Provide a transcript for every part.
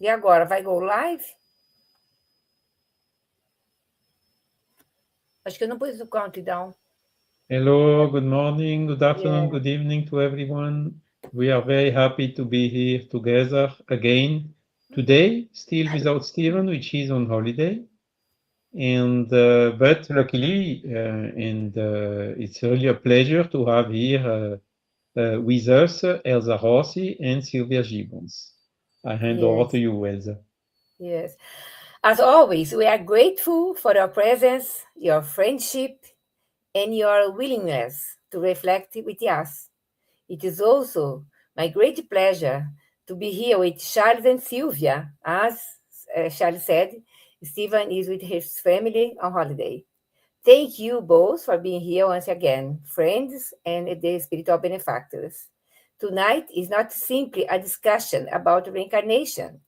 E agora, vai go live? Acho que eu não pus o countdown. Hello, good morning, good afternoon, Yeah. good evening to everyone. We are very happy to be here together again today, still without Stevan, which is on holiday. And but luckily, it's really a pleasure to have here with us Elsa Rossi and Silvia Gibbons. I hand over Yes, to you, Elsa. yes. As always, we are grateful for your presence, your friendship, and your willingness to reflect with us. It is also my great pleasure to be here with Charles and Silvia. As Charles said, Stevan is with his family on holiday. Thank you both for being here once again, friends and the spiritual benefactors. Tonight is not simply a discussion about reincarnation.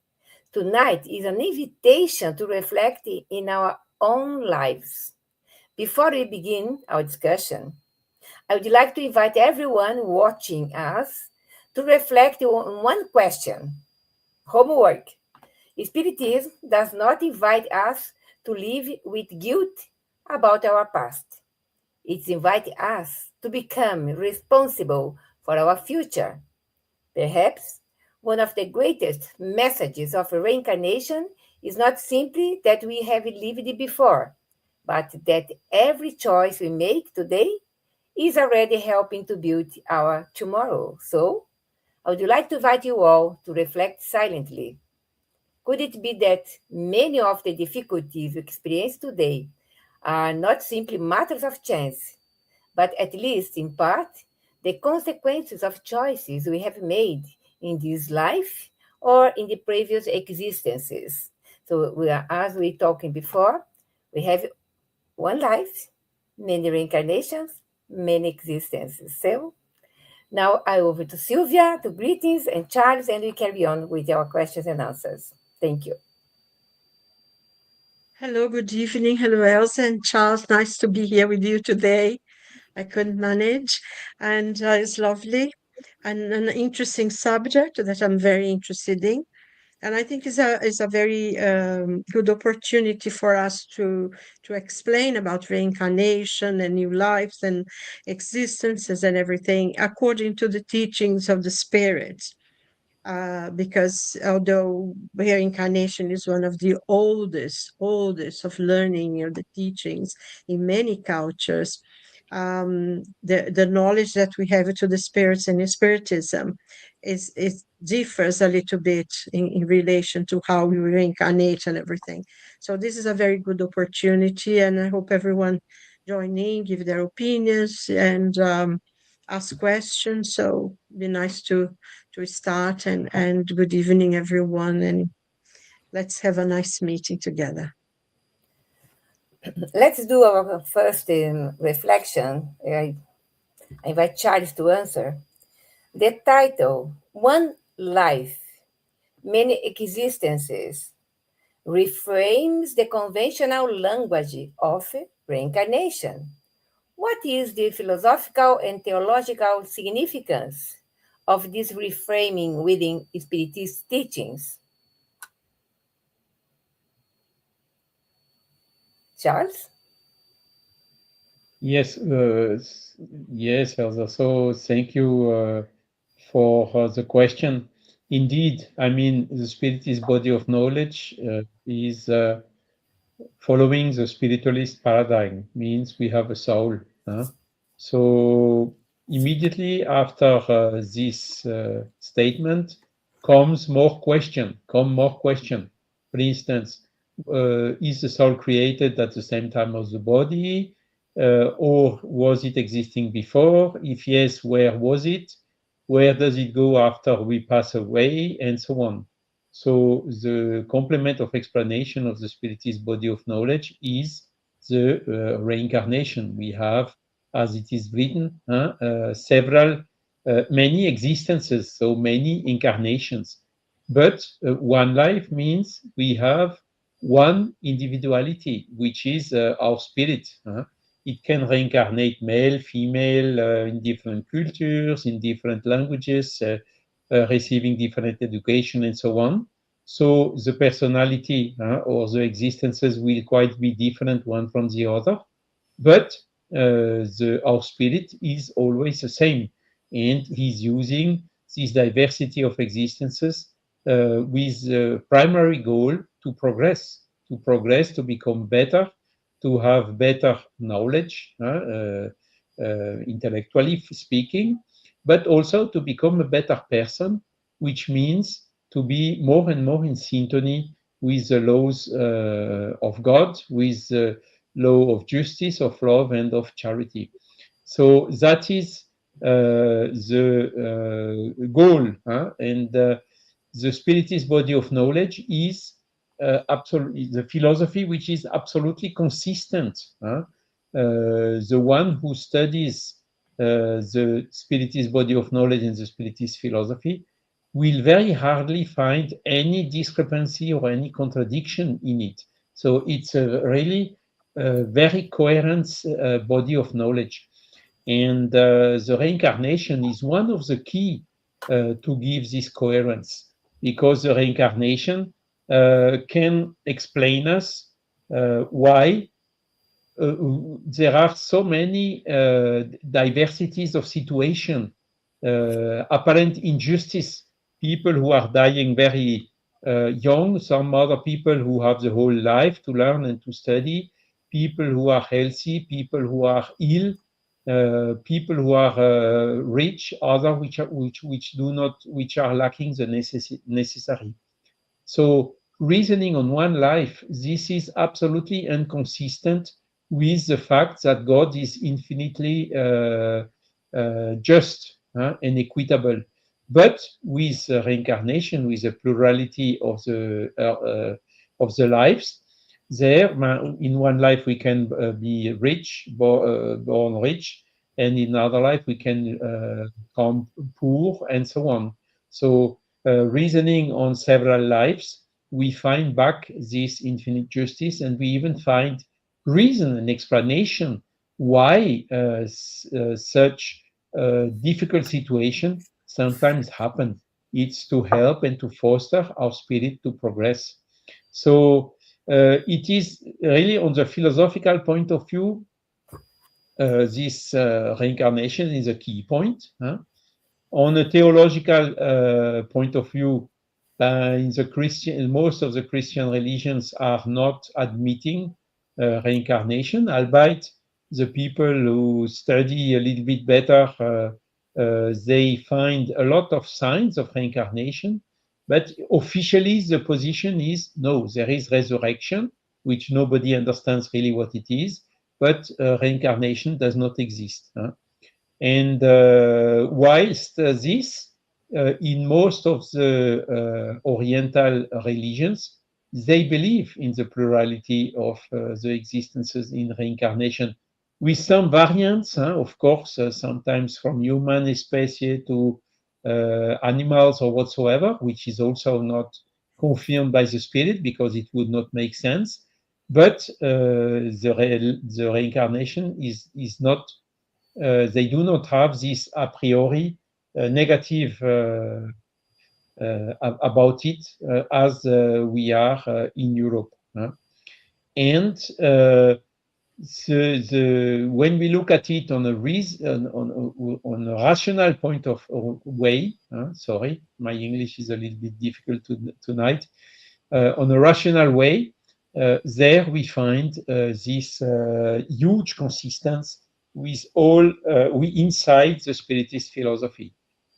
Tonight is an invitation to reflect in our own lives. Before we begin our discussion, I would like to invite everyone watching us to reflect on one question. Homework. Spiritism does not invite us to live with guilt about our past. It invites us to become responsible for our future. Perhaps one of the greatest messages of reincarnation is not simply that we have lived before, but that every choice we make today is already helping to build our tomorrow. So, I would like to invite you all to reflect silently. Could it be that many of the difficulties we experience today are not simply matters of chance, but at least in part, the consequences of choices we have made in this life or in the previous existences? So, as we talking before, we have one life, many reincarnations, many existences. So, now I over to Silvia, to greetings and Charles, and we carry on with our questions and answers. Thank you. Hello, good evening. Hello, Elsa and Charles. Nice to be here with you today. I couldn't manage, and it's lovely and an interesting subject that I'm very interested in. And I think is a very good opportunity for us to explain about reincarnation and new lives and existences and everything according to the teachings of the spirits, because although reincarnation is one of the oldest of learning, the teachings in many cultures, the knowledge that we have to the spirits and in spiritism is differs a little bit in relation to how we reincarnate and everything. So this is a very good opportunity, and I hope everyone join in, give their opinions, and ask questions. So be nice to start, and good evening, everyone, and let's have a nice meeting together. Let's do our first reflection. I invite Charles to answer. The title, One Life, Many Existences, reframes the conventional language of reincarnation. What is the philosophical and theological significance of this reframing within Spiritist teachings? Charles? Yes, yes, Elsa. So thank you for the question. Indeed, I mean, the spirit is body of knowledge, is following the spiritualist paradigm, means we have a soul. Huh? So immediately after this statement comes more question, For instance, is the soul created at the same time as the body? Or was it existing before? If yes, where was it? Where does it go after we pass away? And so on. So the complement of explanation of the spiritist body of knowledge is the reincarnation. We have, as it is written, many existences, so many incarnations. But one life means we have one individuality, which is our spirit. It can reincarnate male, female, in different cultures, in different languages, receiving different education, and so on. So the personality or the existences will quite be different one from the other, but our spirit is always the same, and he's using this diversity of existences with the primary goal to progress, to become better, to have better knowledge, intellectually speaking, but also to become a better person, which means to be more and more in synchrony with the laws of God, with the law of justice, of love, and of charity. So that is the goal, and the spiritist body of knowledge is absolutely the philosophy which is absolutely consistent. The one who studies the spiritist body of knowledge and the spiritist philosophy will very hardly find any discrepancy or any contradiction in it. So it's a really very coherent body of knowledge. And the reincarnation is one of the key to give this coherence, because the reincarnation can explain us why there are so many diversities of situation, apparent injustice, people who are dying very young, some other people who have the whole life to learn and to study, people who are healthy, people who are ill, people who are rich, other which do not, which are lacking the necessary. So reasoning on one life, this is absolutely inconsistent with the fact that God is infinitely just and equitable. But with reincarnation, with the plurality of the lives, there in one life we can be rich, born rich, and in another life we can come poor, and so on. So reasoning on several lives, we find back this infinite justice, and we even find reason and explanation why such difficult situation sometimes happen. It's to help and to foster our spirit to progress. So it is really on the philosophical point of view, this reincarnation is a key point. On a theological point of view, in the Christian, most of the Christian religions are not admitting reincarnation, albeit the people who study a little bit better, they find a lot of signs of reincarnation. But officially, the position is no, there is resurrection, which nobody understands really what it is, but reincarnation does not exist. And whilst this, in most of the Oriental religions, they believe in the plurality of the existences in reincarnation, with some variants, of course, sometimes from human species to animals or whatsoever, which is also not confirmed by the spirit because it would not make sense. But the reincarnation is not they do not have this a priori negative about it as we are in Europe. And when we look at it on a reason, on a rational point of way, sorry, my English is a little bit difficult tonight. On a rational way, there we find this huge consistence with all we inside the spiritist philosophy,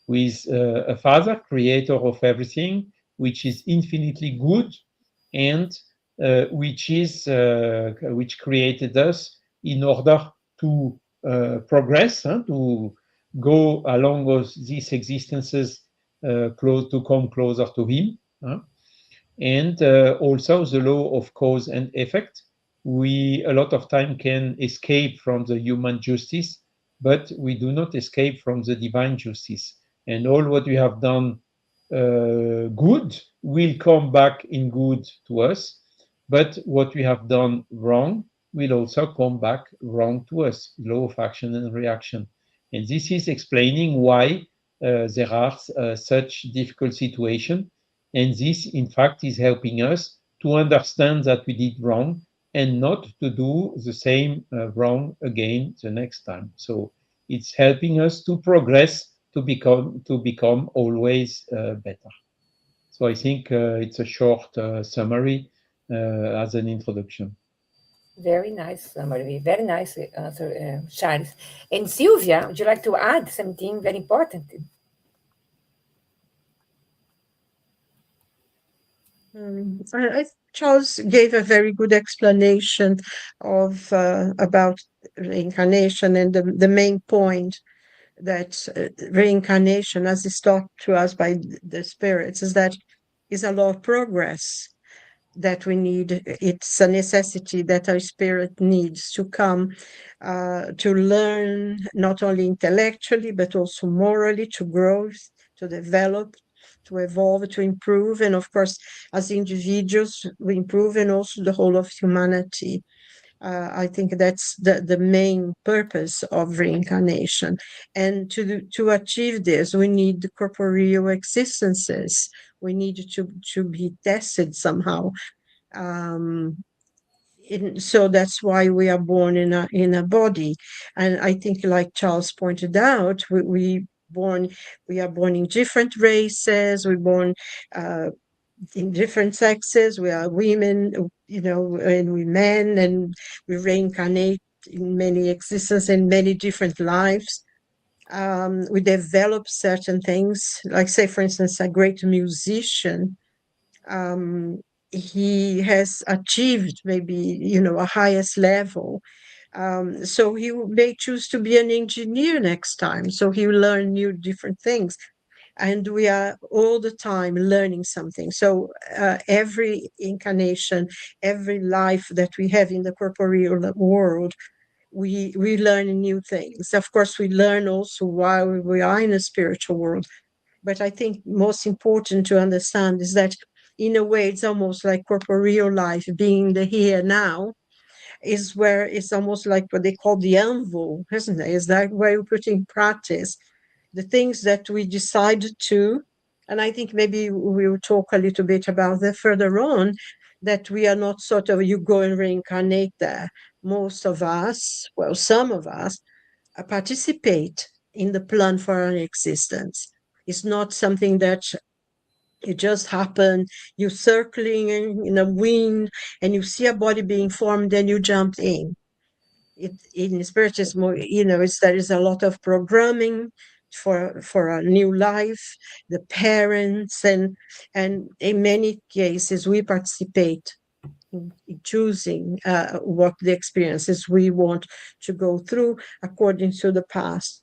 with a father, creator of everything, which is infinitely good, and which created us in order to progress, to go along with these existences, close to come closer to him. And also the law of cause and effect. We a lot of time can escape from the human justice, but we do not escape from the divine justice. And all what we have done good will come back in good to us, but what we have done wrong will also come back wrong to us. Law of action and reaction. And this is explaining why there are such difficult situations. And this, in fact, is helping us to understand that we did wrong and not to do the same wrong again the next time. So it's helping us to progress to become always better. So I think it's a short summary as an introduction. Very nice summary. Very nice answer, Charles. And Silvia, would you like to add something very important? Charles gave a very good explanation of about reincarnation, and the main point that reincarnation, as is taught to us by the spirits, is that is a law of progress that we need. It's a necessity that our spirit needs to come to learn, not only intellectually, but also morally, to grow, to develop, to evolve, to improve. And of course, as individuals, we improve, and also the whole of humanity. I think that's the main purpose of reincarnation. And to achieve this, we need the corporeal existences. We need to be tested somehow. Um, so that's why we are born in a body. And I think, like Charles pointed out, we are born in different races. We're born uh, in different sexes. We are women, and we men, and we reincarnate in many existences in many different lives. We develop certain things, like, say, for instance, a great musician. Um, he has achieved maybe, a highest level. So he may choose to be an engineer next time. So he will learn new different things, and we are all the time learning something. So every incarnation, every life that we have in the corporeal world, we learn new things. Of course, we learn also while we are in a spiritual world. But I think most important to understand is that, in a way, it's almost like corporeal life, being the here now, is where it's almost like what they call the anvil, isn't it? Is that where we put in practice the things that we decided to. And I think maybe we will talk a little bit about that further on, that we are not sort of, you go and reincarnate there. Most of us, well, some of us, participate in the plan for our existence. It's not something that it just happened. You're circling in a wind and you see a body being formed, and you jump in. In spirit is more, there is a lot of programming for a new life, the parents, and in many cases we participate in choosing what the experiences we want to go through according to the past.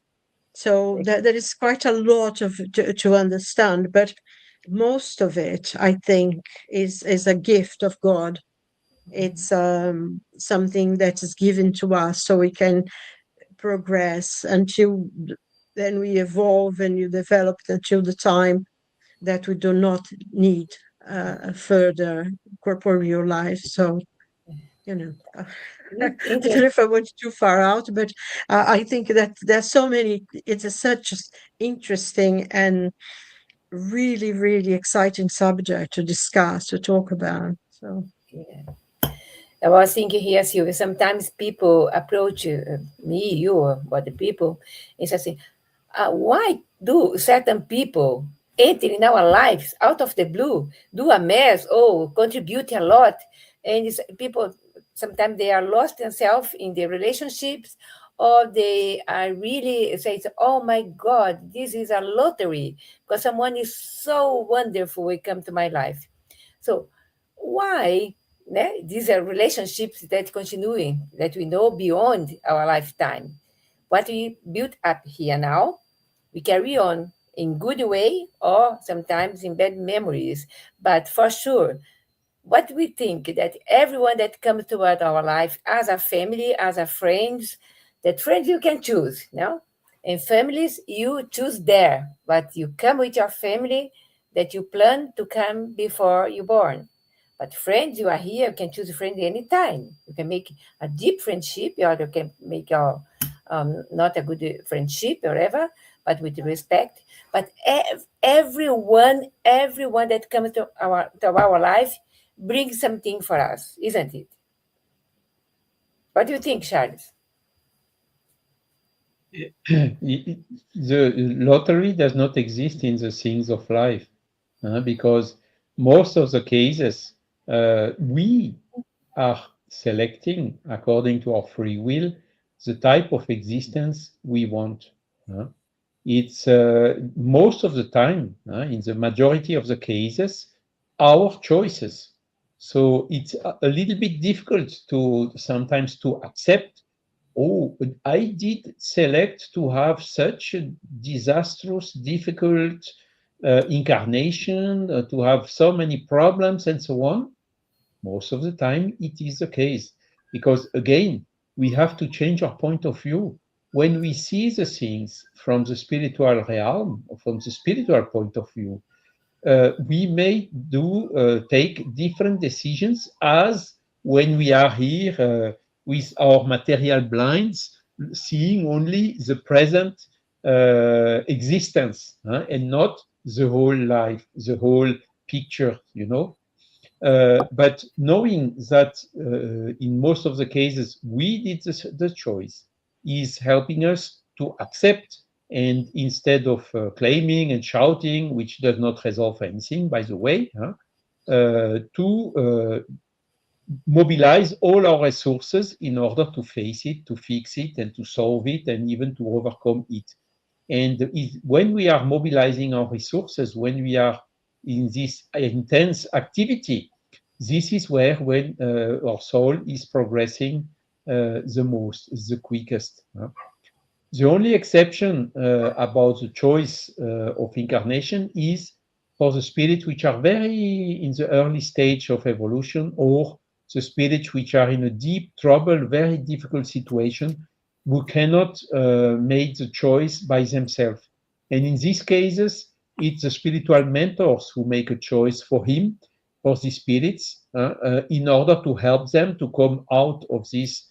So there is quite a lot to understand, but most of it, I think, is a gift of God. It's something that is given to us so we can progress until then we evolve and you develop until the time that we do not need a further corporeal life. So, I don't know if I went too far out, but I think that there's so many, it's such interesting and really, really exciting subject to discuss, to talk about. So. Yeah. I was thinking here, Silvia, sometimes people approach me, you, or other people, and say, why do certain people enter in our lives out of the blue, do a mess, or contribute a lot? And people, sometimes they are lost themselves in their relationships, or they are really say, oh my God, this is a lottery, because someone is so wonderful will come to my life. So why these are relationships that continuing, that we know beyond our lifetime. What we built up here now, we carry on in good way or sometimes in bad memories. But for sure, what we think that everyone that comes toward our life as a family, as a friends, that friends you can choose, no? And families you choose there, but you come with your family that you plan to come before you born. But friends, you are here, you can choose a friend anytime. You can make a deep friendship, or you can make not a good friendship, or whatever. but with respect. But everyone that comes to our life brings something for us, isn't it? What do you think, Charles? The lottery does not exist in the things of life, because most of the cases we are selecting according to our free will the type of existence we want. It's most of the time, in the majority of the cases, our choices. So it's a little bit difficult to sometimes to accept. Oh, but I did select to have such a disastrous, difficult incarnation, to have so many problems and so on. Most of the time, it is the case. Because again, we have to change our point of view. When we see the things from the spiritual realm, or from the spiritual point of view, we may take different decisions as when we are here with our material blinds, seeing only the present existence, and not the whole life, the whole picture, but knowing that in most of the cases we did the choice is helping us to accept, and instead of claiming and shouting, which does not resolve anything, by the way, to mobilize all our resources in order to face it, to fix it, and to solve it, and even to overcome it. And when we are mobilizing our resources, when we are in this intense activity, this is where when our soul is progressing the most, the quickest. The only exception about the choice of incarnation is for the spirits which are very in the early stage of evolution, or the spirits which are in a deep trouble, very difficult situation, who cannot make the choice by themselves. And in these cases, it's the spiritual mentors who make a choice for him, for the spirits, in order to help them to come out of this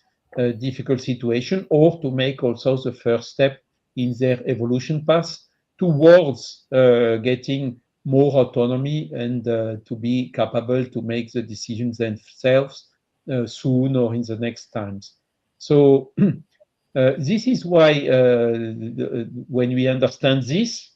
difficult situation, or to make also the first step in their evolution path towards getting more autonomy, and to be capable to make the decisions themselves soon or in the next times. So this is why when we understand this,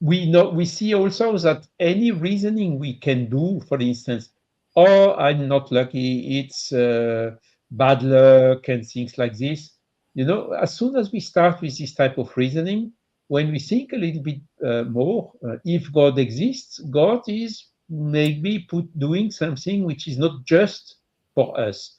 we see also that any reasoning we can do, for instance, oh, I'm not lucky, it's bad luck and things like this. As soon as we start with this type of reasoning, when we think a little bit more, if God exists, God is maybe doing something which is not just for us.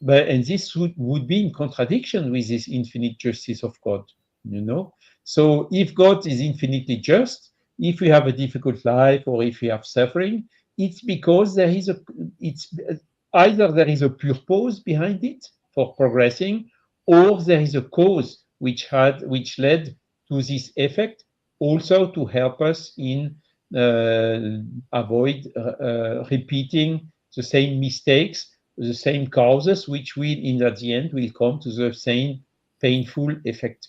And this would be in contradiction with this infinite justice of God, you know. So if God is infinitely just, if we have a difficult life or if we have suffering, it's because it's either there is a purpose behind it for progressing, or there is a cause which led to this effect, also to help us in avoid repeating the same mistakes, the same causes, which will, at the end, will come to the same painful effect.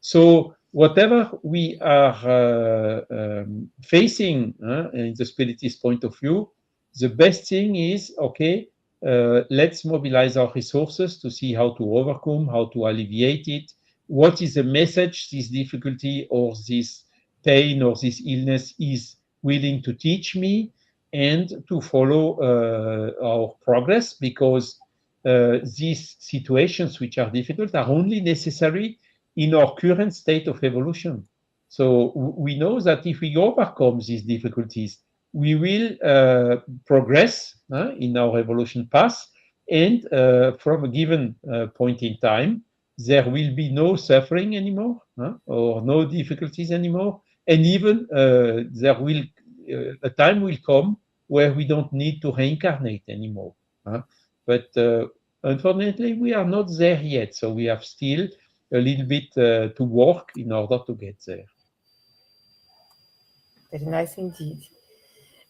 So whatever we are facing in the spiritist point of view, the best thing is, okay, let's mobilize our resources to see how to overcome, how to alleviate it. What is the message this difficulty or this pain or this illness is willing to teach me, and to follow our progress, because these situations which are difficult are only necessary in our current state of evolution. So we know that if we overcome these difficulties, we will progress in our evolution path, and from a given point in time, there will be no suffering anymore, or no difficulties anymore, and even there will a time will come where we don't need to reincarnate anymore. But unfortunately, we are not there yet, so we have still a little bit to work in order to get there. Very nice indeed.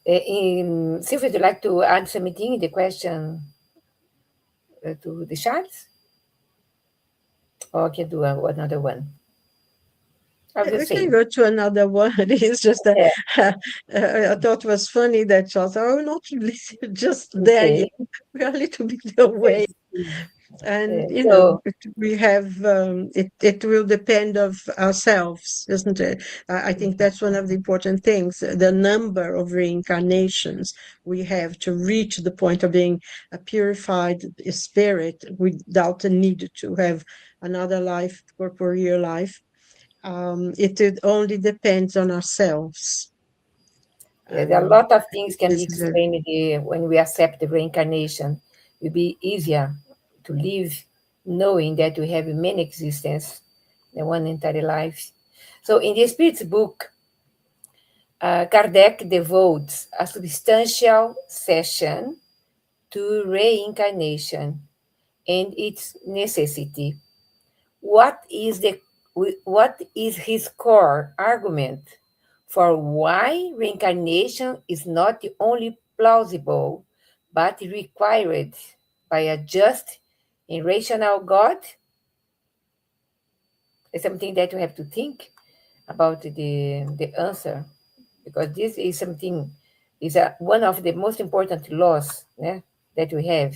Sylvia, would you like to add something in the question to the Charles? Or I can do another one? of the We can same. go to another one. It's just that Yeah. I thought it was funny that Charles, oh, not really just there yet. Okay. We're a little bit away. Yes. And, So we have, it will depend of ourselves, isn't it? I think that's one of the important things, the number of reincarnations we have to reach the point of being a purified spirit without the need to have another life, corporeal life. It only depends on ourselves. yeah, there are a And lot of things can be this is a, explained when we accept the reincarnation. It will be easier to live knowing that we have many existences than one entire life. So in the Spirit's book, Kardec devotes a substantial session to reincarnation and its necessity. What is the what is his core argument for why reincarnation is not only plausible but required by a just and rational God? It's something that we have to think about the answer, because this is something is one of the most important laws, yeah, that we have: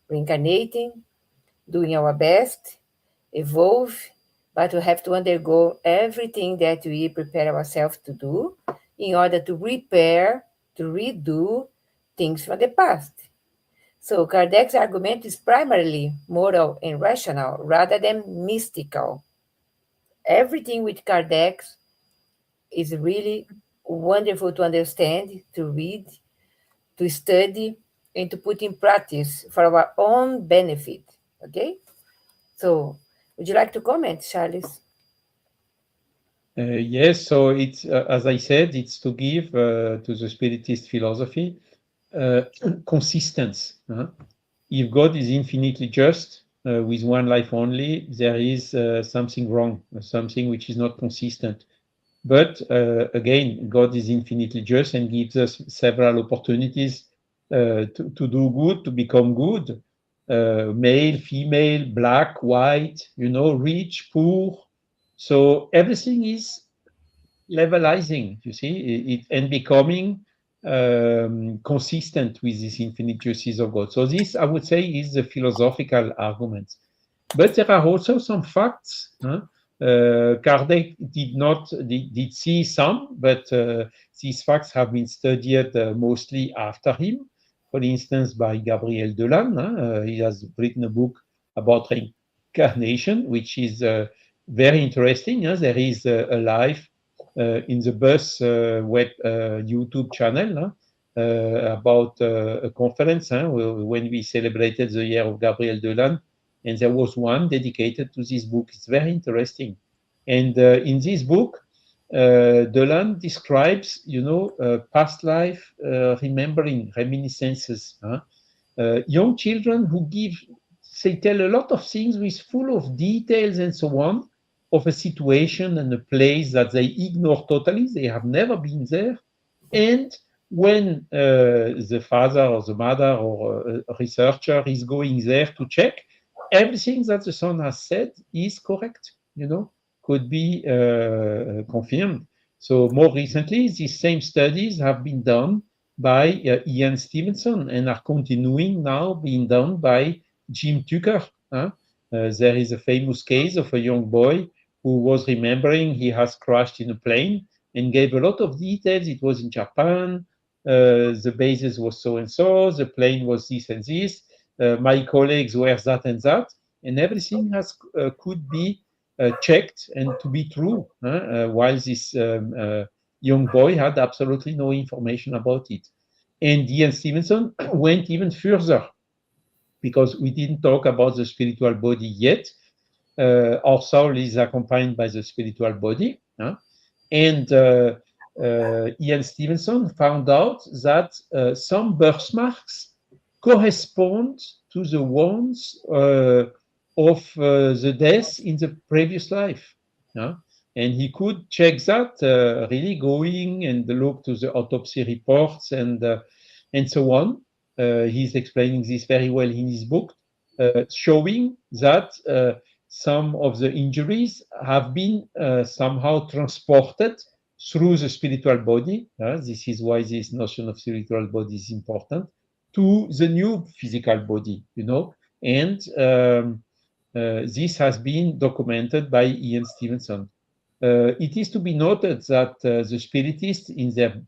reincarnating, doing our best, evolve, but we have to undergo everything that we prepare ourselves to do in order to repair, to redo things from the past. So Kardec's argument is primarily moral and rational rather than mystical. Everything with Kardec is really wonderful to understand, to read, to study, and to put in practice for our own benefit. Okay? So, would you like to comment, Charles? Yes, so it's as I said, it's to give to the Spiritist philosophy uh, consistency. If God is infinitely just with one life only, there is something wrong, something which is not consistent. But again, God is infinitely just and gives us several opportunities to do good, to become good. Male, female, black, white, rich, poor. So everything is levelizing, you see, and becoming consistent with this infinite justice of God. So this, I would say, is the philosophical argument. But there are also some facts. Kardec did see some, but these facts have been studied mostly after him. For instance, by Gabriel Delanne. He has written a book about reincarnation, which is very interesting. There is a live in the bus web YouTube channel about a conference when we celebrated the year of Gabriel Delanne, and there was one dedicated to this book. It's very interesting. And in this book, Delanne describes, past life remembering reminiscences. Young children who they tell a lot of things with full of details and so on of a situation and a place that they ignore totally. They have never been there. And when the father or the mother or a researcher is going there to check, everything that the son has said is correct, could be confirmed. So more recently, these same studies have been done by Ian Stevenson and are continuing now being done by Jim Tucker. There is a famous case of a young boy who was remembering he has crashed in a plane and gave a lot of details. It was in Japan. The basis was so and so. The plane was this and this. My colleagues were that and that, and everything has could be checked and to be true. While this young boy had absolutely no information about it. And Ian Stevenson went even further because we didn't talk about the spiritual body yet. Our soul is accompanied by the spiritual body. And Ian Stevenson found out that some birthmarks correspond to the ones of the death in the previous life. And he could check that really going and look to the autopsy reports and so on. He's explaining this very well in his book, showing that some of the injuries have been somehow transported through the spiritual body. This is why this notion of spiritual body is important to the new physical body, and this has been documented by Ian Stevenson. It is to be noted that the spiritists, in their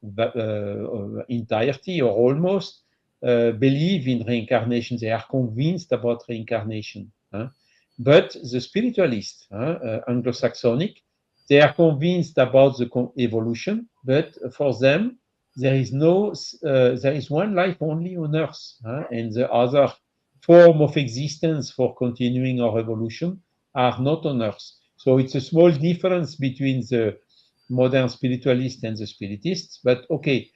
entirety or almost, believe in reincarnation. They are convinced about reincarnation. But the spiritualists, Anglo-Saxonic, they are convinced about the evolution, but for them, there is one life only on Earth, and the other form of existence for continuing our evolution are not on Earth. So it's a small difference between the modern spiritualists and the spiritists, but okay.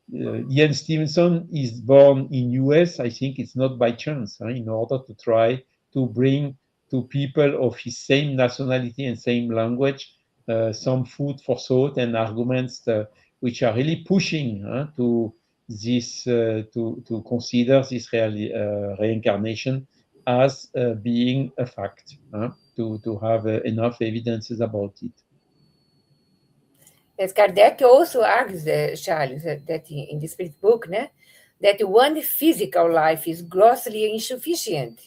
Ian Stevenson is born in US. I think it's not by chance, in order to try to bring to people of his same nationality and same language some food for thought and arguments which are really pushing to this to consider this reincarnation as being a fact, to have enough evidences about it. As Kardec also argues, Charles, that in the Spirit book, that one physical life is grossly insufficient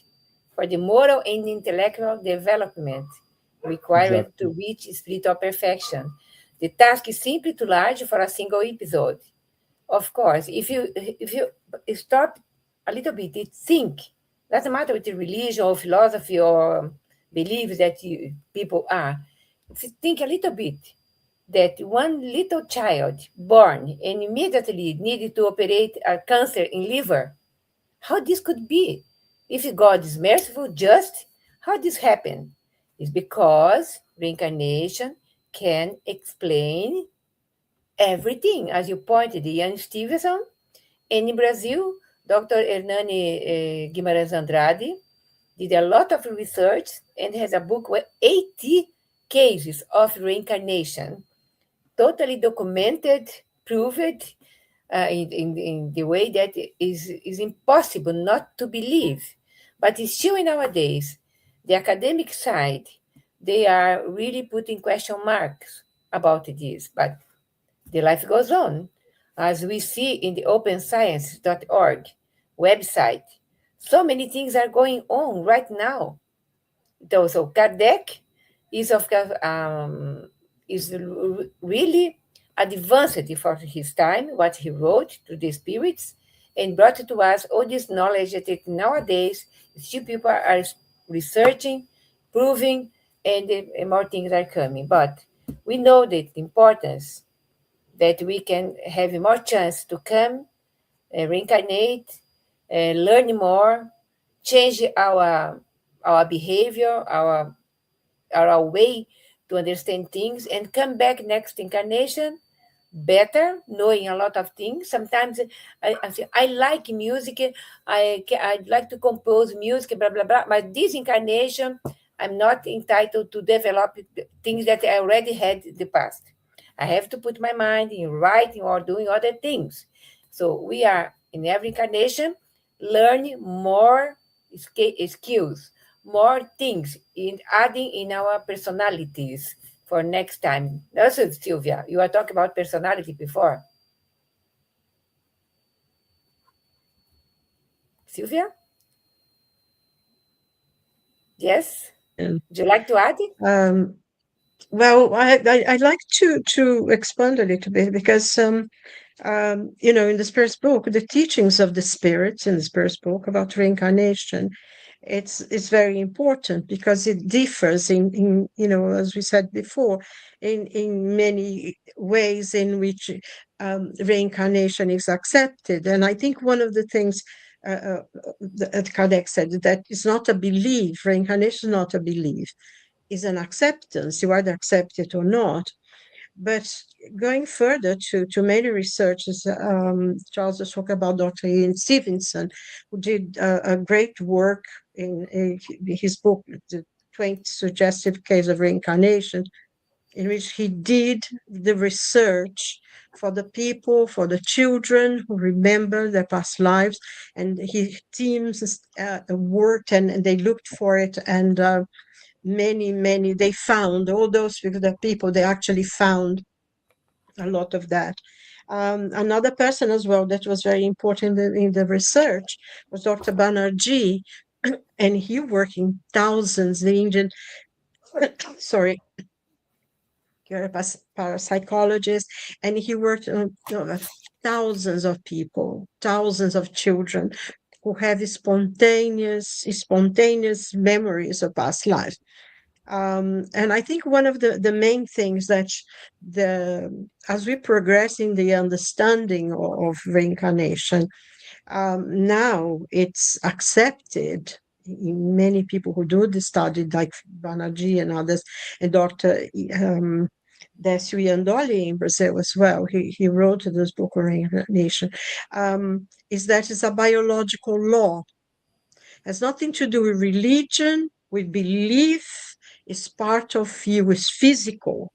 for the moral and intellectual development required to reach spiritual perfection. The task is simply too large for a single episode. Of course, if you stop a little bit to think, doesn't matter with the religion or philosophy or beliefs that people are, if you think a little bit, that one little child born and immediately needed to operate a cancer in liver, how this could be? If God is merciful, just, how this happened? It's because reincarnation can explain everything, as you pointed, Ian Stevenson, and in Brazil, Dr. Hernani Guimarães Andrade did a lot of research and has a book with 80 cases of reincarnation, totally documented, proved in the way that is impossible not to believe. But it's still in nowadays, the academic side, they are really putting question marks about this. But the life goes on, as we see in the openscience.org website. So many things are going on right now. So Kardec is really advanced for his time, what he wrote to the spirits, and brought to us all this knowledge that nowadays still people are researching, proving, and more things are coming. But we know that the importance that we can have more chance to come, reincarnate, learn more, change our behavior, our way to understand things, and come back next incarnation better, knowing a lot of things. Sometimes I say, I like music, I'd like to compose music, blah, blah, blah. But this incarnation, I'm not entitled to develop things that I already had in the past. I have to put my mind in writing or doing other things. So we are, in every incarnation, learning more skills, more things, in adding in our personalities for next time. Also, Silvia, you were talking about personality before. Silvia? Yes? Would you like to add it? Well, I'd like to expand a little bit because, in the Spirit's book, the teachings of the spirits in the Spirit's book about reincarnation, it's very important because it differs in as we said before, in many ways in which reincarnation is accepted. And I think one of the things that Kardec said, that it's not a belief, reincarnation is not a belief, is an acceptance. You either accept it or not. But going further to many researchers, Charles was talking about Dr. Ian Stevenson, who did a great work in his book, The 20 Suggestive Cases of Reincarnation. in which he did the research for the people, for the children who remember their past lives, and his teams worked and they looked for it, and many they found all those people, the people they actually found a lot of that. Another person as well that was very important in the research was Dr. Banerjee, and he worked in thousands, the Indian, sorry, you're a parapsychologist, and he worked on thousands of people, thousands of children who have spontaneous memories of past life. And I think one of the main things that as we progress in the understanding of reincarnation, now it's accepted in many people who do the study, like Banerjee and others, and Dr. Décio Andoli in Brazil as well. He wrote this book on reincarnation. Is that it's a biological law. It has nothing to do with religion, with belief. It's part of you. It's physical.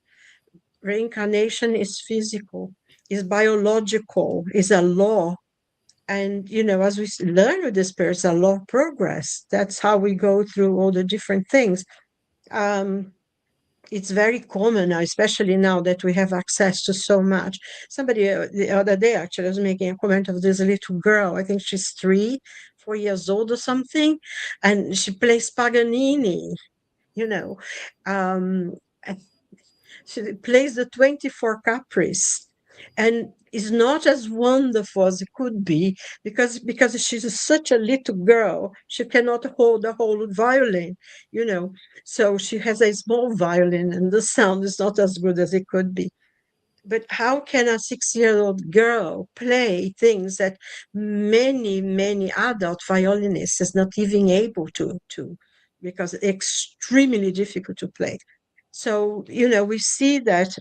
Reincarnation is physical. It's biological. It's a law. And, as we learn with the spirits, a law of progress. That's how we go through all the different things. It's very common now, especially now that we have access to so much. Somebody the other day actually was making a comment of this little girl. I think she's 4 years old or something, and she plays Paganini. You know, um, she plays the 24 Caprice, and is not as wonderful as it could be because she's such a little girl. She cannot hold a whole violin, so she has a small violin, and the sound is not as good as it could be. But how can a 6-year-old girl play things that many adult violinists is not even able to because it's extremely difficult to play? So, we see that.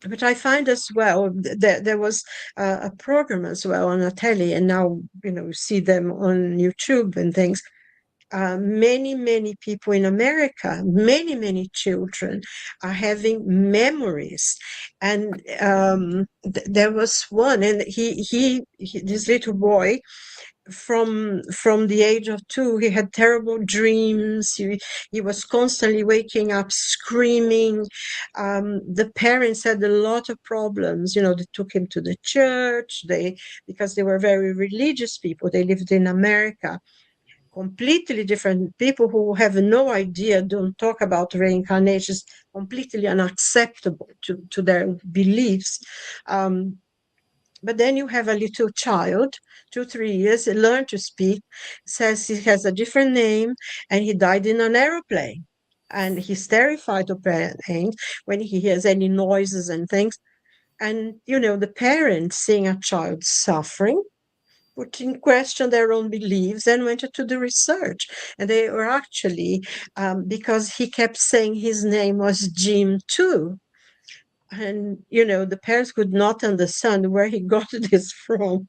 But I find as well that there was a program as well on a telly, and now, you see them on YouTube and things. Many people in America, many children are having memories. And there was one, and this little boy, from the age of 2, he had terrible dreams. He was constantly waking up screaming. The parents had a lot of problems. They took him to the church, because they were very religious people. They lived in America. Completely different people who have no idea, don't talk about reincarnation, completely unacceptable to their beliefs. But then you have a little child, 2, 3 years, learn to speak, says he has a different name, and he died in an aeroplane. And he's terrified of planes when he hears any noises and things. And, the parents seeing a child suffering, put in question their own beliefs and went to the research. And they were actually, because he kept saying his name was Jim too. And, the parents could not understand where he got this from.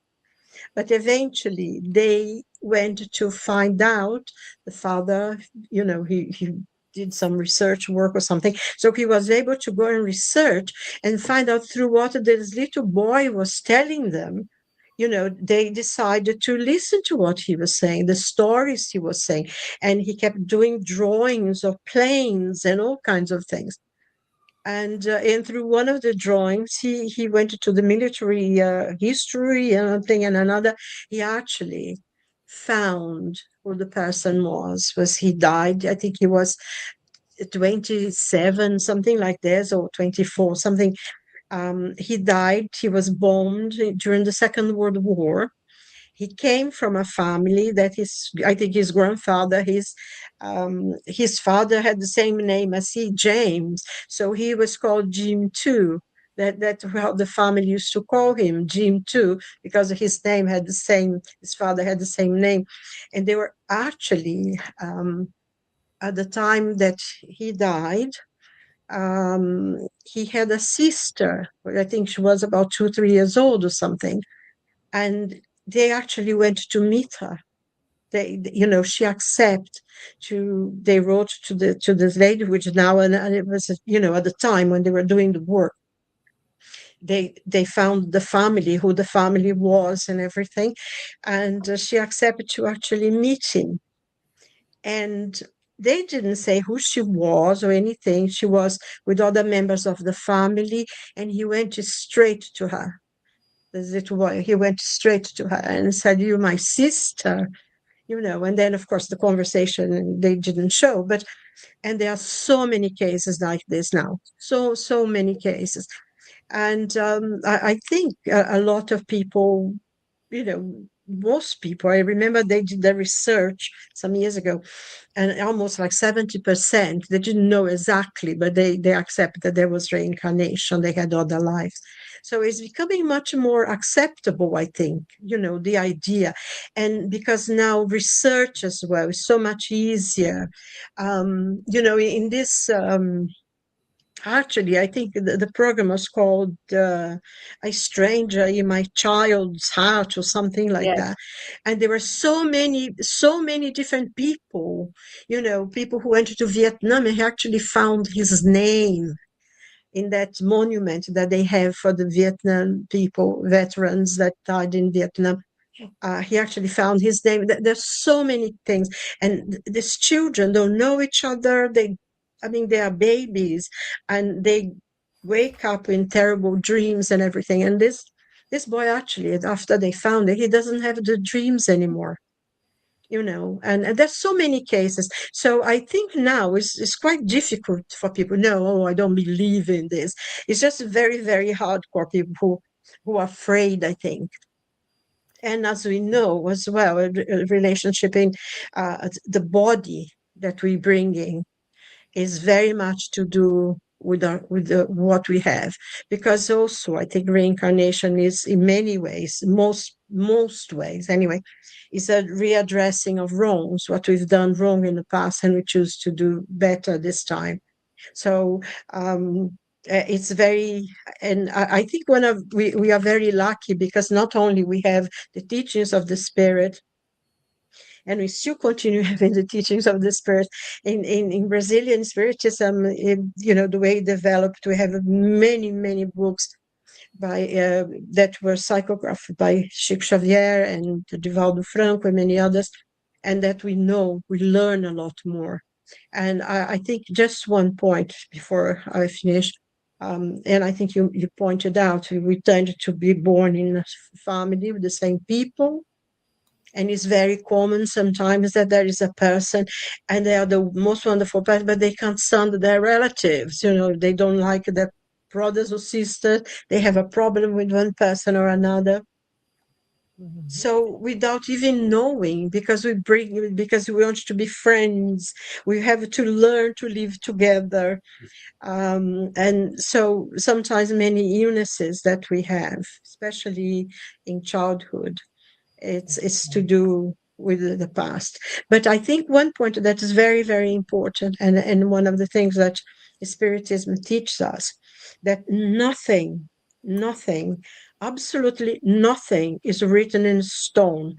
But eventually they went to find out. The father, he did some research work or something. So he was able to go and research and find out through what this little boy was telling them. They decided to listen to what he was saying, the stories he was saying. And he kept doing drawings of planes and all kinds of things. And through one of the drawings, he went to the military history and one thing and another. He actually found who the person was he died. I think he was 27, something like this, or 24, something. He died. He was bombed during the Second World War. He came from a family that I think his grandfather, his father had the same name as James, so he was called Jim too. That's how the family used to call him, Jim too, because his father had the same name. And they were actually, at the time that he died, he had a sister, I think she was about 2, 3 years old or something. And they actually went to meet her. she accept they wrote to this lady, which now, and it was, at the time when they were doing the work, they found the family, who the family was and everything. And she accepted to actually meet him. And they didn't say who she was or anything. She was with other members of the family, and he went straight to her. The little boy, he went straight to her and said, "You're my sister." And then, of course, the conversation they didn't show, and there are so many cases like this now, so many cases. And I think a lot of people, most people, I remember they did the research some years ago, and almost like 70%, they didn't know exactly, but they accepted that there was reincarnation, they had other lives. So it's becoming much more acceptable, I think, the idea. And because now research as well is so much easier. In this actually, I think the program was called "A Stranger in My Child's Heart" or something like Yes. that. And there were so many different people, people who went to Vietnam, and he actually found his name in that monument that they have for the Vietnam people, veterans that died in Vietnam. He actually found his name. There's so many things, and these children don't know each other. They are babies, and they wake up in terrible dreams and everything. And this boy actually, after they found it, he doesn't have the dreams anymore. And there's so many cases. So I think now it's quite difficult for people. No, I don't believe in this. It's just very, very hardcore people who are afraid, I think. And as we know as well, a relationship in the body that we bring in is very much to do with what we have, because also I think reincarnation is in many ways, most ways anyway, is a readdressing of wrongs, what we've done wrong in the past, and we choose to do better this time. So it's very, and I think we are very lucky, because not only we have the teachings of the Spirit, and we still continue having the teachings of the Spirit in Brazilian Spiritism. The way it developed, we have many books by that were psychographed by Chico Xavier and Divaldo Franco and many others, and that we learn a lot more. And I think just one point before I finish, and I think you pointed out, we tend to be born in a family with the same people, and it's very common sometimes that there is a person and they are the most wonderful person, but they can't stand their relatives. They don't like their brothers or sisters. They have a problem with one person or another. So without even knowing, because we want to be friends, we have to learn to live together. And so sometimes many illnesses that we have, especially in childhood, it's to do with the past. But I think one point that is very, very important, and one of the things that Spiritism teaches us, that nothing, absolutely nothing is written in stone.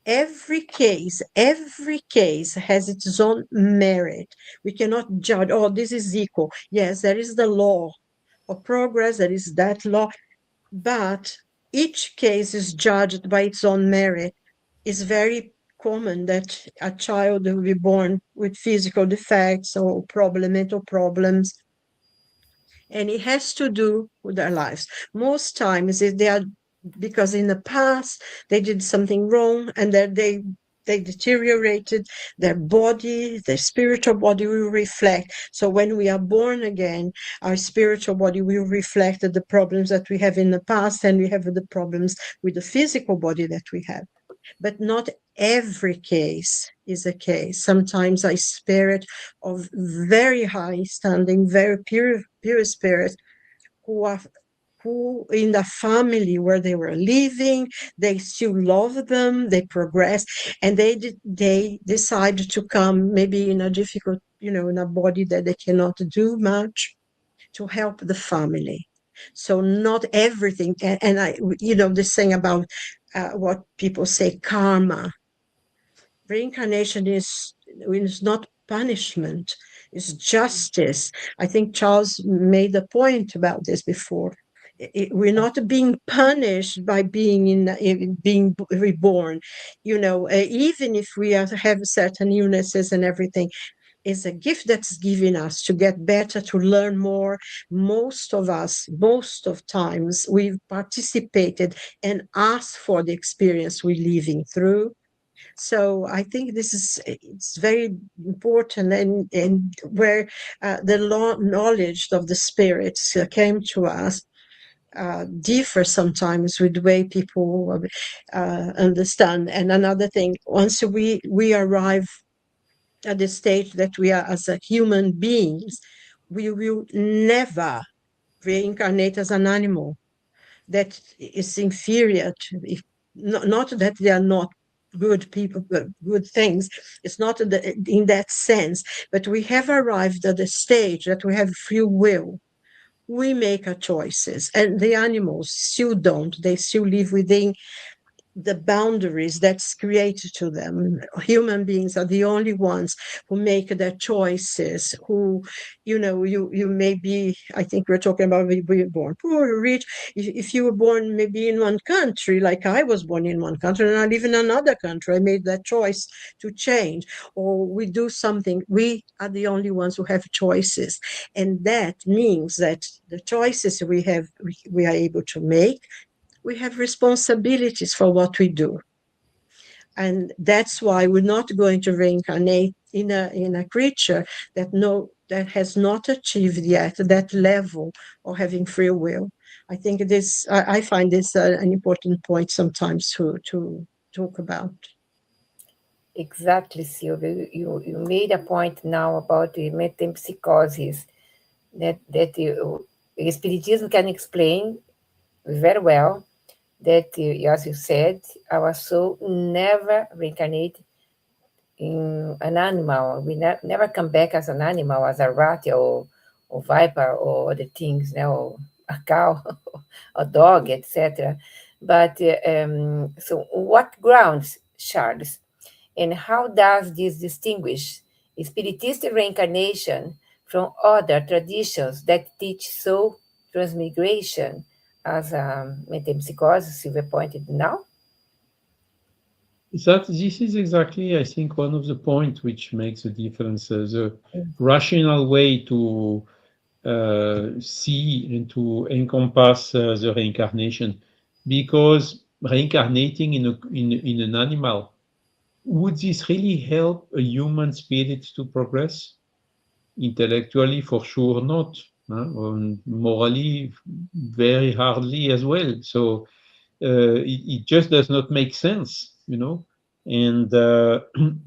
Every case has its own merit. We cannot judge, oh, this is equal. Yes, there is the law of progress, there is that law, but each case is judged by its own merit. It's very common that a child will be born with physical defects or mental problems, and it has to do with their lives. Most times they are because in the past they did something wrong, and that they deteriorated. Their body, their spiritual body will reflect. So when we are born again, our spiritual body will reflect the problems that we have in the past, and we have the problems with the physical body that we have. But not every case is a case. Sometimes a spirit of very high standing, very pure spirit, who in the family where they were living, they still love them, they progress, and they decide to come maybe in a difficult, in a body that they cannot do much to help the family. So not everything, and I, this thing about what people say karma. reincarnation is not punishment, it's justice. I think Charles made a point about this before. We're not being punished by being reborn. Even if we have certain illnesses and everything, is a gift that's given us to get better, to learn more. Most of us, most of times, we've participated and asked for the experience we're living through. So I think it's very important, and where the knowledge of the spirits came to us differ sometimes with the way people understand. And another thing, once we arrive at the stage that we are as a human beings, we will never reincarnate as an animal that is inferior to, if, not that they are not good people, but good things. It's not in that sense, but we have arrived at the stage that we have free will. We make our choices, and the animals still don't. They still live within the boundaries that's created to them. Human beings are the only ones who make their choices, who, you may be, I think we're talking about being born poor or rich. If you were born maybe in one country, like I was born in one country and I live in another country, I made that choice to change, or we do something, we are the only ones who have choices. And that means that the choices we are able to make, we have responsibilities for what we do. And that's why we're not going to reincarnate in a creature that has not achieved yet that level of having free will. I think I find this an important point sometimes to talk about. Exactly, Silvia. You made a point now about the metempsychosis that Spiritism can explain very well. That, as you said, our soul never reincarnate in an animal. We never come back as an animal, as a rat or viper or other things, or a cow, a dog, etc. But so, what grounds, Charles, and how does this distinguish Spiritist reincarnation from other traditions that teach soul transmigration, as metempsychosis, Silvia pointed now? This is exactly, I think, one of the points which makes a difference. The rational way to see and to encompass the reincarnation, because reincarnating in an animal, would this really help a human spirit to progress? Intellectually, for sure not. Morally, very hardly as well. So it just does not make sense, And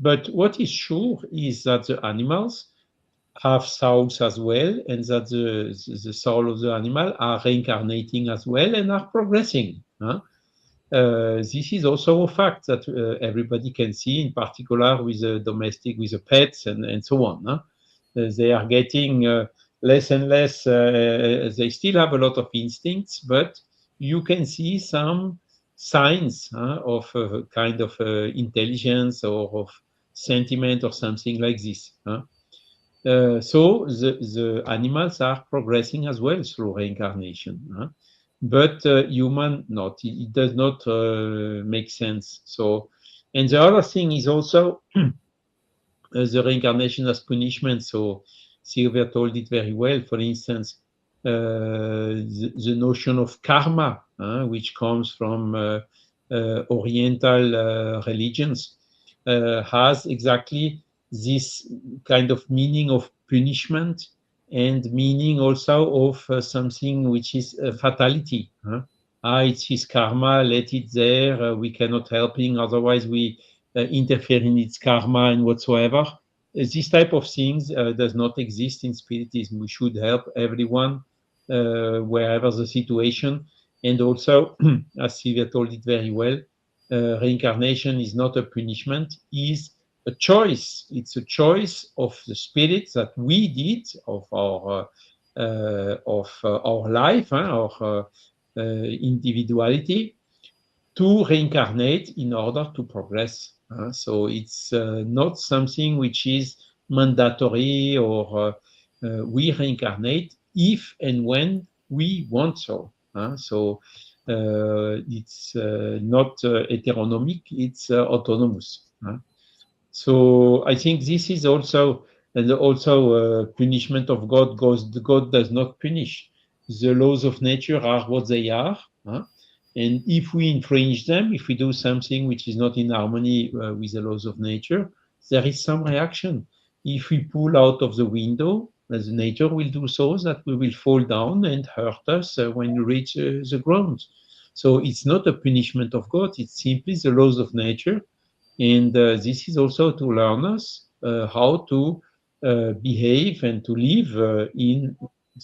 but what is sure is that the animals have souls as well, and that the soul of the animal are reincarnating as well and are progressing. This is also a fact that everybody can see, in particular with the domestic, with the pets and so on. They are getting less and less. They still have a lot of instincts, but you can see some signs of kind of intelligence or of sentiment or something like this. So the animals are progressing as well through reincarnation, but human not. It does not make sense. So, and the other thing is also the reincarnation as punishment. So Silvia told it very well. For instance, the notion of karma, which comes from Oriental religions, has exactly this kind of meaning of punishment and meaning also of something which is fatality. It's his karma, let it there. We cannot help him, otherwise we interfere in its karma and whatsoever. This type of things does not exist in Spiritism. We should help everyone wherever the situation. And also, as Silvia told it very well, reincarnation is not a punishment, is a choice. It's a choice of the spirit that we did of our life, our individuality, to reincarnate in order to progress. So it's not something which is mandatory or we reincarnate if and when we want so. So it's not heteronomic, it's autonomous. So I think this is also, and also punishment of God. God does not punish. The laws of nature are what they are. And if we infringe them, if we do something which is not in harmony with the laws of nature, there is some reaction. If we pull out of the window, as nature will do so, that we will fall down and hurt us when we reach the ground. So it's not a punishment of God, it's simply the laws of nature. And this is also to learn us how to behave and to live in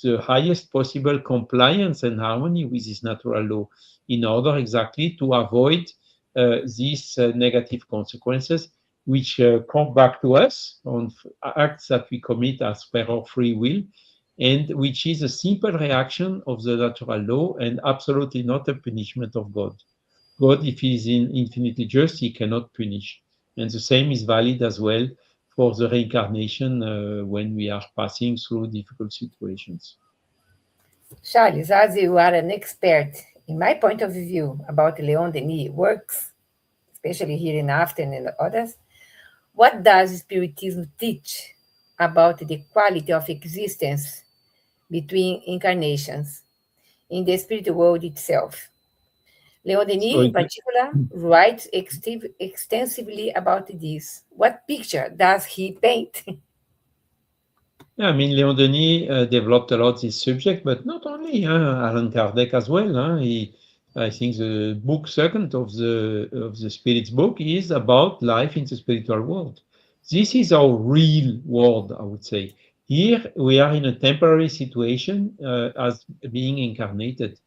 the highest possible compliance and harmony with this natural law in order exactly to avoid these negative consequences which come back to us on acts that we commit as per our free will, and which is a simple reaction of the natural law and absolutely not a punishment of God. God, if he is infinitely just, he cannot punish. And the same is valid as well for the reincarnation when we are passing through difficult situations. Charles, as you are an expert, in my point of view, about Leon Denis' works, especially here in Afton and others, what does Spiritism teach about the quality of existence between incarnations in the spirit world itself? Leon So Denis, in particular, writes extensively about this. What picture does he paint? yeah, I mean, Leon Denis developed a lot this subject, but not only, Allan Kardec as well. I think the book second of the Spirit's book is about life in the spiritual world. This is our real world, I would say. Here we are in a temporary situation as being incarnated,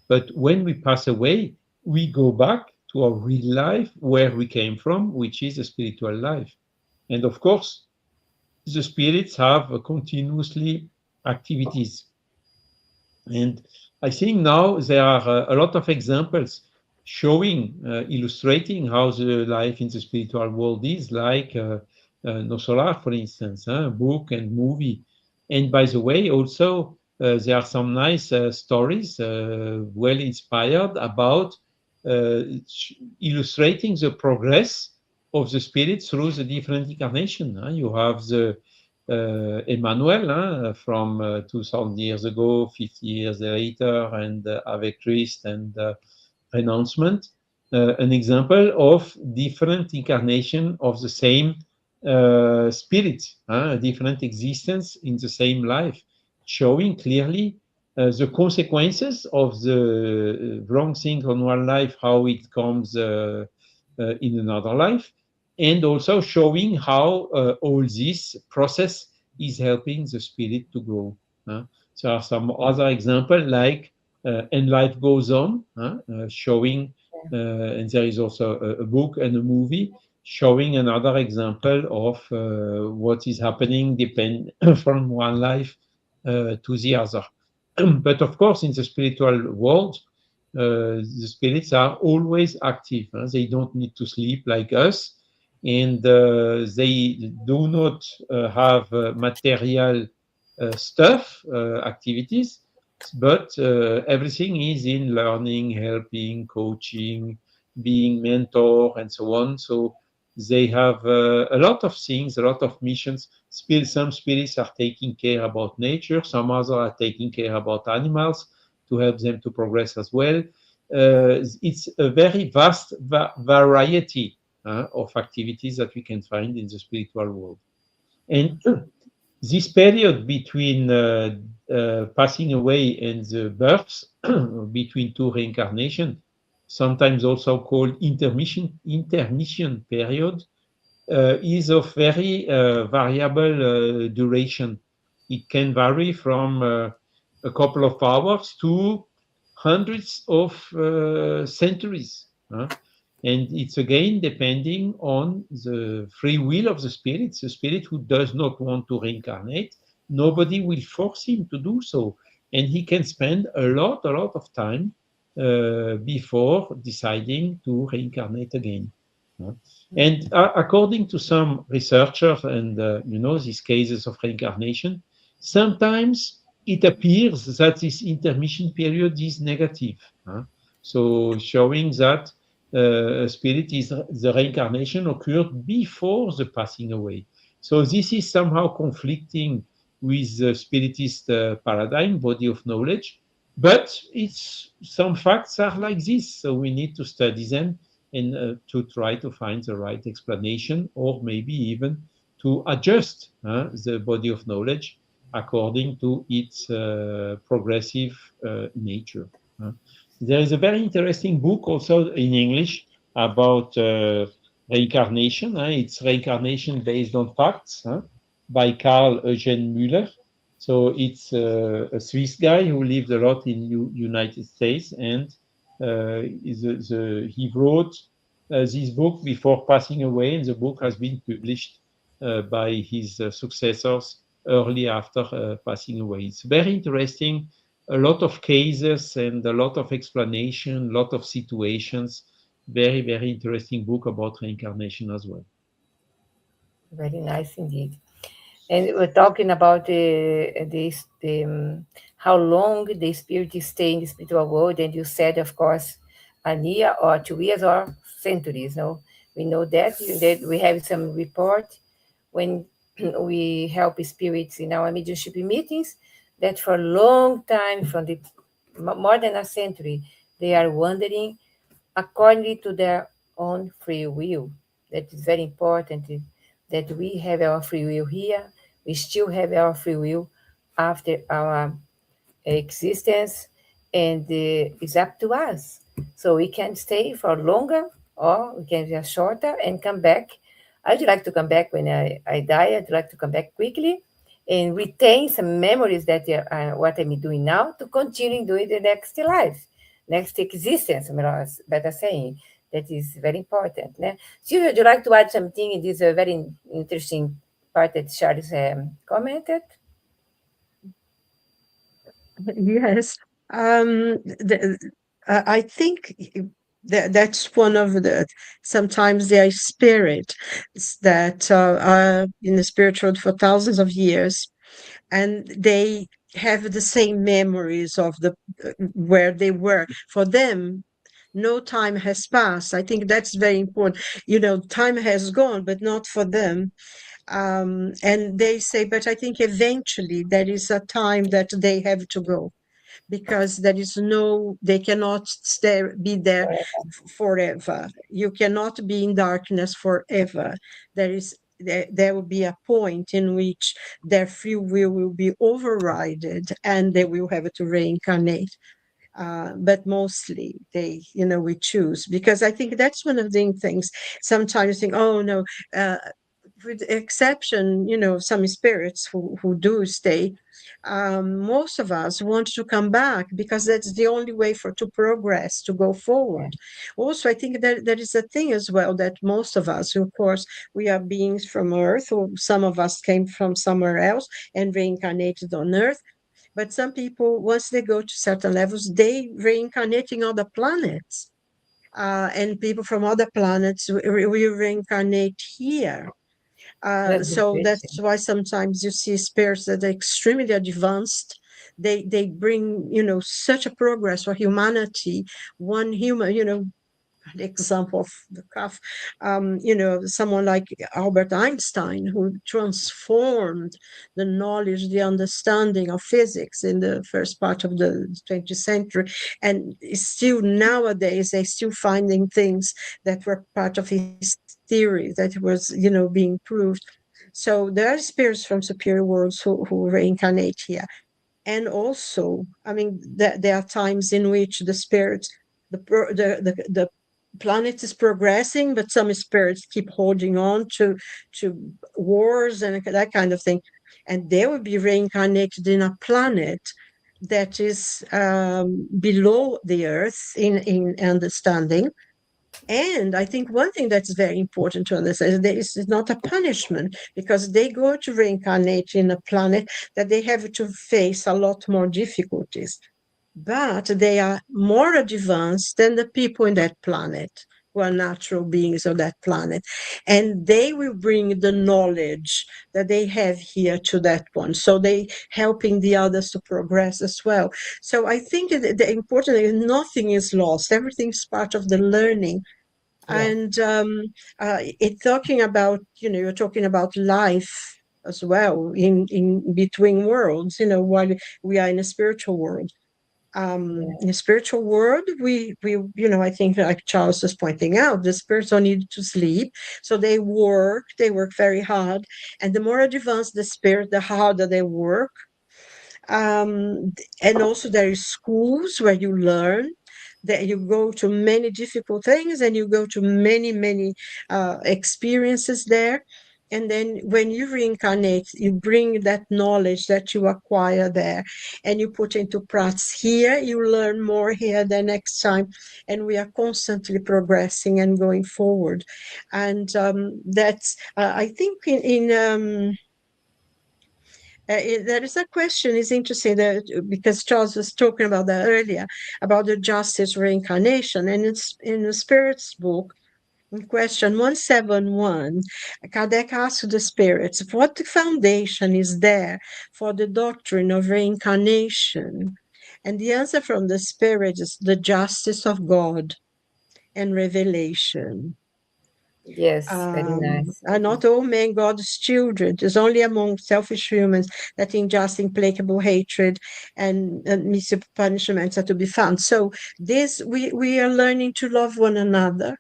but when we pass away, we go back to our real life where we came from, which is a spiritual life. And of course, the spirits have continuously activities. And I think now there are a lot of examples showing, illustrating how the life in the spiritual world is, like No Solar, for instance, book and movie. And by the way, also, there are some nice stories, well inspired, about illustrating the progress of the spirit through the different incarnations. You have the Emmanuel from 2000 years ago, 50 years later, and Avec Christ and Renouncement, an example of different incarnation of the same spirit, a different existence in the same life, showing clearly the consequences of the wrong thing on one life, how it comes in another life, and also showing how all this process is helping the spirit to grow. There are some other examples like And Life Goes On, showing, and there is also a book and a movie showing another example of what is happening depend from one life to the other. But of course, in the spiritual world, the spirits are always active. They don't need to sleep like us, and they do not have material stuff, activities, but everything is in learning, helping, coaching, being mentor, and so on. So they have a lot of things, a lot of missions. Some spirits are taking care about nature, some others are taking care about animals to help them to progress as well. It's a very vast variety of activities that we can find in the spiritual world. And this period between passing away and the births, between two reincarnation, sometimes also called intermission period, is of very variable duration. It can vary from a couple of hours to hundreds of centuries. And it's again depending on the free will of the spirit. The spirit who does not want to reincarnate, nobody will force him to do so. And he can spend a lot of time before deciding to reincarnate again. And according to some researchers and these cases of reincarnation, sometimes it appears that this intermission period is negative. So showing that a spirit is the reincarnation occurred before the passing away. So this is somehow conflicting with the spiritist paradigm, body of knowledge. But it's some facts are like this, so we need to study them and to try to find the right explanation, or maybe even to adjust the body of knowledge according to its progressive nature. There is a very interesting book also in English about reincarnation. It's Reincarnation Based on Facts by Carl Eugene Müller. So it's a Swiss guy who lived a lot in United States, and he wrote this book before passing away, and the book has been published by his successors early after passing away. It's very interesting, a lot of cases and a lot of explanation, a lot of situations. Very, very interesting book about reincarnation as well. Very nice indeed. And we're talking about how long the spirit stay in the spiritual world. And you said, of course, a year or 2 years or centuries. No, we know that we have some report when we help spirits in our mediumship meetings that for a long time, from the more than a century, they are wandering according to their own free will. That is very important that we have our free will here. We still have our free will after our existence, and it's up to us. So we can stay for longer or we can just shorter and come back. I'd like to come back when I die. I'd like to come back quickly and retain some memories that what I'm doing now to continue doing the next life, next existence, better saying. That is very important. Né? Silvia, would you like to add something in this very interesting part that Charles commented? Yes. I think that's one of the, sometimes there are spirits that are in the spiritual for thousands of years, and they have the same memories of the where they were. For them, no time has passed. I think that's very important. Time has gone, but not for them. And they say, but I think eventually there is a time that they have to go, because they cannot be there forever. You cannot be in darkness forever. There will be a point in which their free will be overridden and they will have to reincarnate. But mostly we choose, because I think that's one of the things. Sometimes you think, oh no, with the exception, some spirits who do stay, most of us want to come back because that's the only way to progress, to go forward. Also, I think that there is a thing as well, that most of us, of course, we are beings from Earth, or some of us came from somewhere else and reincarnated on Earth. But some people, once they go to certain levels, they reincarnate in other planets. And people from other planets we reincarnate here. That's So that's interesting. why sometimes you see spirits that are extremely advanced. They bring, such a progress for humanity. One human, example of the cuff, someone like Albert Einstein, who transformed the knowledge, the understanding of physics in the first part of the 20th century. And still nowadays, they're still finding things that were part of his theory that was, being proved. So there are spirits from superior worlds who reincarnate here. And also, I mean, there are times in which the spirits, the planet is progressing, but some spirits keep holding on to wars and that kind of thing, and they will be reincarnated in a planet that is below the Earth in understanding. And I think one thing that's very important to understand is that it's not a punishment, because they go to reincarnate in a planet that they have to face a lot more difficulties. But they are more advanced than the people in that planet. who are natural beings of that planet. And they will bring the knowledge that they have here to that one. So they helping the others to progress as well. So I think the important is nothing is lost. Everything's part of the learning. Yeah. And it talking about, you're talking about life as well in between worlds, while we are in a spiritual world. Yeah. In the spiritual world, we I think, like Charles was pointing out, the spirits don't need to sleep, so they work very hard, and the more advanced the spirit, the harder they work. And also there is schools where you learn, that you go to many difficult things, and you go to many experiences there. And then when you reincarnate, you bring that knowledge that you acquire there, and you put into practice here. You learn more here the next time, and we are constantly progressing and going forward. And that's I think there is a question. It's interesting that, because Charles was talking about that earlier, about the justice reincarnation, and it's in the Spirit's book. In question 171, Kardec asked the spirits, what foundation is there for the doctrine of reincarnation? And the answer from the spirit is the justice of God and revelation. Yes, very nice. Are not all men God's children? It is only among selfish humans that unjust, implacable hatred and miserable punishments are to be found. So this we are learning to love one another.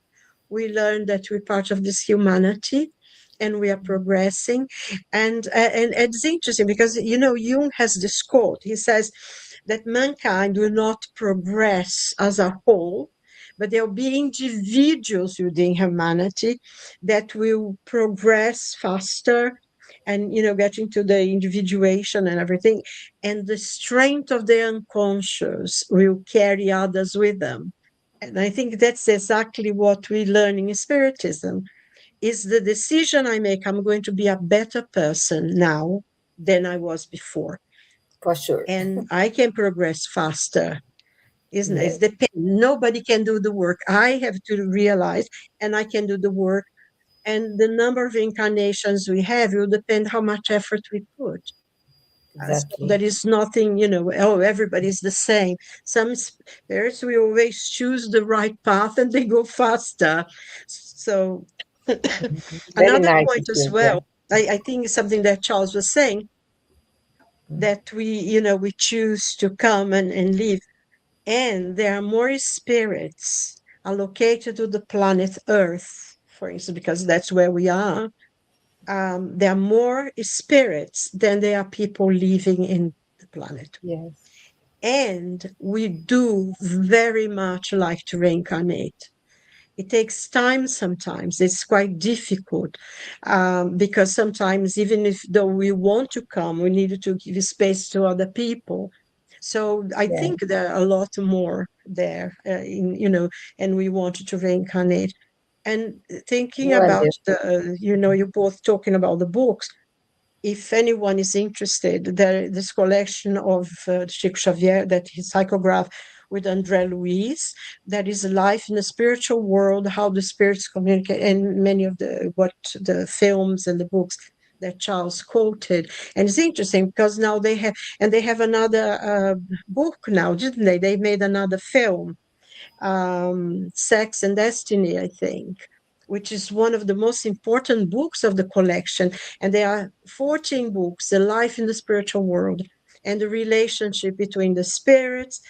We learn that we're part of this humanity, and we are progressing. And it's interesting because Jung has this quote. He says that mankind will not progress as a whole, but there'll be individuals within humanity that will progress faster, and getting to the individuation and everything, and the strength of the unconscious will carry others with them. And I think that's exactly what we learn in Spiritism, is the decision I make, I'm going to be a better person now than I was before. For sure. And I can progress faster, isn't it? Yes, Nobody can do the work. I have to realize, and I can do the work. And the number of incarnations we have will depend how much effort we put. So exactly. there is nothing, everybody's the same. Some spirits will always choose the right path, and they go faster. So Very another nice, point as Silvia. well, I think is something that Charles was saying, that we choose to come and live. And there are more spirits allocated to the planet Earth, for instance, because that's where we are. There are more spirits than there are people living in the planet. Yes. And we do very much like to reincarnate. It takes time sometimes. It's quite difficult, because sometimes, even if though we want to come, we need to give space to other people. So I Yeah. think there are a lot more there, and we wanted to reincarnate. And thinking about Wonderful. you're both talking about the books. If anyone is interested, this collection of Chico Xavier, that he psychographed with André Luiz, that is life in the spiritual world, how the spirits communicate, and many of the films and the books that Charles quoted. And it's interesting because now they have another book now, didn't they? They made another film, Sex and Destiny, I think, which is one of the most important books of the collection. And there are 14 books, The Life in the Spiritual World, and the relationship between the spirits,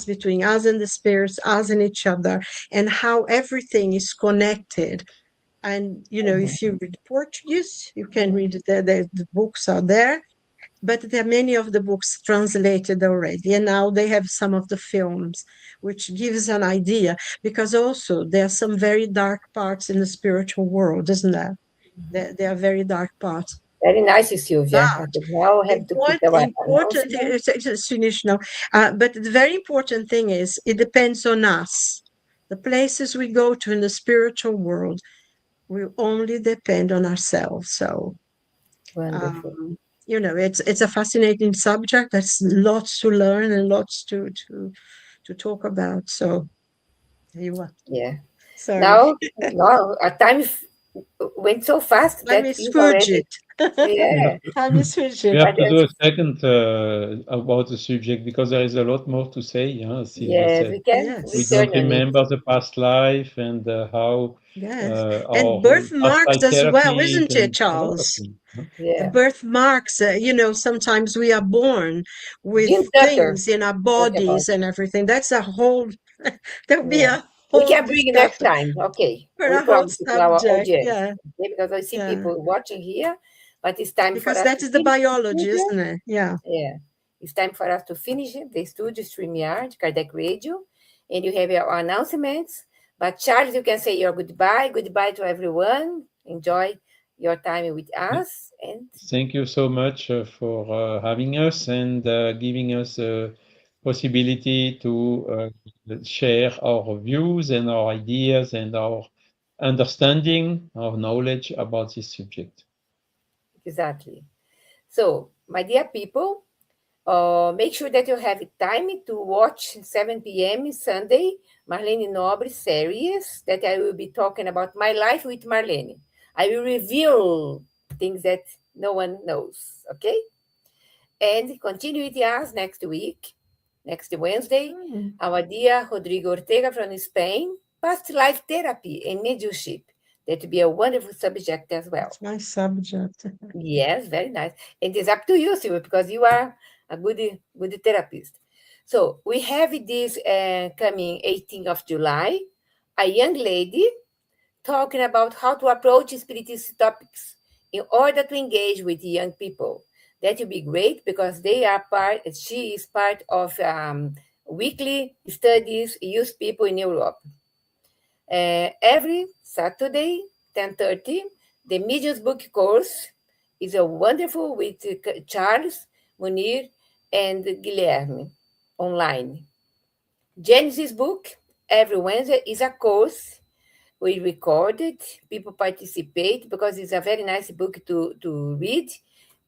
between us and the spirits, us and each other, and how everything is connected. And, if you read Portuguese, you can read it there. The books are there, but there are many of the books translated already, and now they have some of the films, which gives an idea, because also there are some very dark parts in the spiritual world, isn't there? There are very dark parts. Very nice, Silvia. But But now I the have to put our important thing, announcement. it's finished now, but the very important thing is, it depends on us. The places we go to in the spiritual world will only depend on ourselves. So Wonderful. it's a fascinating subject. There's lots to learn and lots to talk about. So there you are. Yeah. Sorry. Now, our time went so fast Time that is we've already, fugit. Yeah. yeah, Time is We fugit. have but to do a second about the subject because there is a lot more to say. Yeah, Silvia yes, said we can we Yes. return don't on it. remember the past life and how Yes. And our past birthmarks life as well, therapies isn't it, and a lot of Charles? things. Huh? Yeah, Birthmarks, sometimes we are born with Jim Tucker things in our talk about, bodies and everything. That's a whole, there'll be yeah. a We whole can bring next discussion time. Okay, for we a whole promise it to our subject. audience. Yeah. Okay, because I see Yeah. people watching here, but it's time for Because us that to is the finish the biology, studio. isn't it? Yeah. Yeah, it's time for us to finish the studio StreamYard, Kardec Radio, and you have your announcements. But Charles, you can say your goodbye. Goodbye to everyone. Enjoy your time with Yeah. us, and Thank you so much for having us and giving us a possibility to share our views and our ideas and our understanding, our knowledge about this subject. exactly. So, my dear people, make sure that you have time to watch 7 p.m. Sunday, Marlene Nobre series that I will be talking about my life with Marlene. I will reveal things that no one knows, okay? And continue with us next week, next Wednesday, Mm, our dear Rodrigo Ortega from Spain, past life therapy and mediumship. That will be a wonderful subject as well. that's my subject. Yes, very nice. And it's up to you, Silvia, because you are a good therapist. So we have this coming 18th of July, a young lady talking about how to approach spiritist topics in order to engage with young people. That will be great because she is part of weekly studies youth people in Europe. Every Saturday, 10:30, the Media's book course is a wonderful with Charles, Munir, and Guilherme online. Genesis book every Wednesday is a course. We record it, people participate because it's a very nice book to read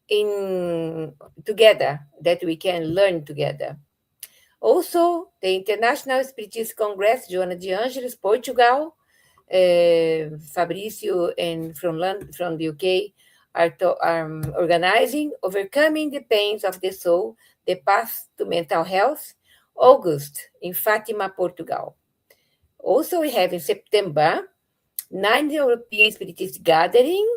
in together that we can learn together. Also, the International Spiritist Congress, Joana de Angelis, Portugal, Fabrício and from the UK are organizing Overcoming the Pains of the Soul, the Path to Mental Health, August in Fátima, Portugal. Also, we have in September, 9th European Spiritist Gathering,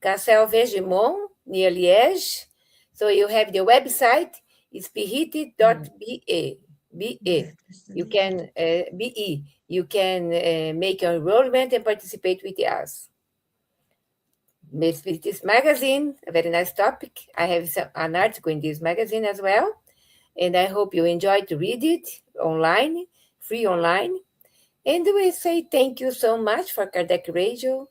Castel Vegemont, near Liège. So you have the website, spirit.be. BE. You can BE. You can make your enrollment and participate with us. Spiritist Magazine, a very nice topic. I have an article in this magazine as well, and I hope you enjoy to read it online, free online. And we say thank you so much for Kardec Radio,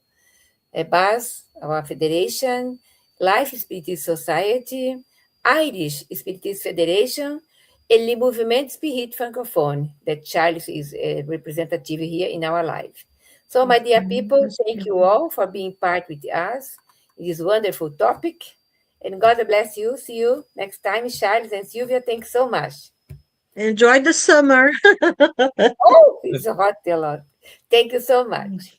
BAS, our federation, Life Spiritist Society, Irish Spiritist Federation, and the Movement Spirit Francophone, that Charles is a representative here in our life. So, my dear people, That's thank you beautiful. all for being part with us in this wonderful topic. And God bless you. See you next time, Charles and Silvia. Thanks so much. Enjoy the summer. Oh, it's hot a lot. Thank you so much.